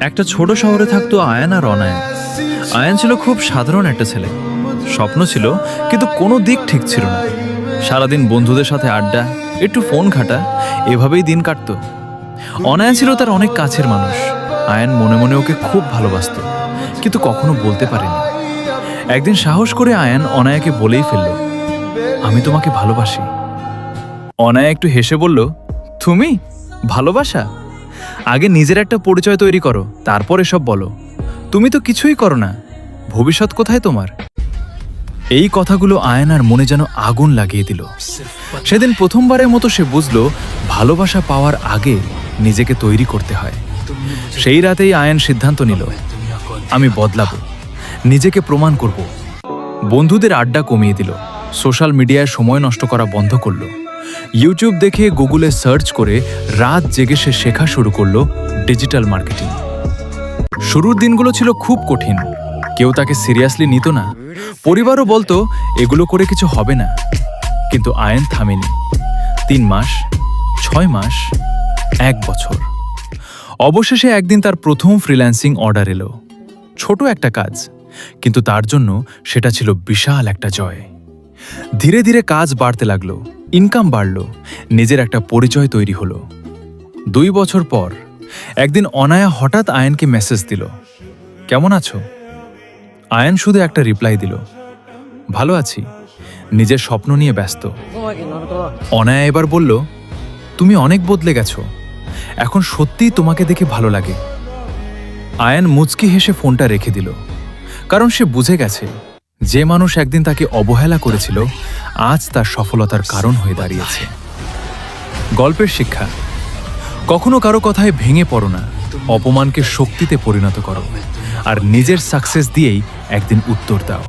একটা ছোট শহরে থাকতো আয়ান আর অনায়ান। আয়ান ছিল খুব সাধারণ একটা ছেলে, স্বপ্ন ছিল কিন্তু কোনো দিক ঠিক ছিল না। সারাদিন বন্ধুদের সাথে আড্ডা, একটু ফোন ঘাটা, এভাবেই দিন কাটতো। অনায়ান ছিল তার অনেক কাছের মানুষ। আয়ান মনে মনে ওকে খুব ভালোবাসত, কিন্তু কখনো বলতে পারেনি। একদিন সাহস করে আয়ান অনায়াকে বলেই ফেলল, আমি তোমাকে ভালোবাসি। অনায়া একটু হেসে বলল, তুমি ভালোবাসা? আগে নিজের একটা পরিচয় তৈরি করো, তারপর এসব বলো। তুমি তো কিছুই করো না, ভবিষ্যৎ কোথায় তোমার? এই কথাগুলো আয়নার মনে যেন আগুন লাগিয়ে দিল। সেদিন প্রথমবারের মতো সে বুঝল, ভালোবাসা পাওয়ার আগে নিজেকে তৈরি করতে হয়। সেই রাতেই আয়ান সিদ্ধান্ত নিল, আমি বদলাবো, নিজেকে প্রমাণ করব। বন্ধুদের আড্ডা কমিয়ে দিল, সোশ্যাল মিডিয়ায় সময় নষ্ট করা বন্ধ করলো। ইউটিউব দেখে, গুগলে সার্চ করে রাত জেগে সে শেখা শুরু করলো ডিজিটাল মার্কেটিং। শুরুর দিনগুলো ছিল খুব কঠিন, কেউ তাকে সিরিয়াসলি নিত না। পরিবারও বলতো এগুলো করে কিছু হবে না। কিন্তু আয়ান থামেনি। 3 মাস, 6 মাস, 1 বছর। অবশেষে একদিন তার প্রথম ফ্রিল্যান্সিং অর্ডার এলো। ছোট একটা কাজ, কিন্তু তার জন্য সেটা ছিল বিশাল একটা জয়। ধীরে ধীরে কাজ বাড়তে লাগলো, ইনকাম বাড়লো, নিজের একটা পরিচয় তৈরি হলো। 2 বছর পর একদিন অনায়া হঠাৎ আয়ানকে মেসেজ দিল, কেমন আছো? আয়ান শুধু একটা রিপ্লাই দিল, ভালো আছি, নিজের স্বপ্ন নিয়ে ব্যস্ত। অনায়া এবার বলল, তুমি অনেক বদলে গেছো, এখন সত্যিই তোমাকে দেখে ভালো লাগে। আয়ান মুচকি হেসে ফোনটা রেখে দিল, কারণ সে বুঝে গেছে যে মানুষ একদিন তাকে অবহেলা করেছিল, আজ তার সফলতার কারণ হয়ে দাঁড়িয়েছে। গল্পের শিক্ষা, কখনো কারো কথায় ভেঙে পড়ো না, অপমানকে শক্তিতে পরিণত করো, আর নিজের সাকসেস দিয়েই একদিন উত্তর দাও।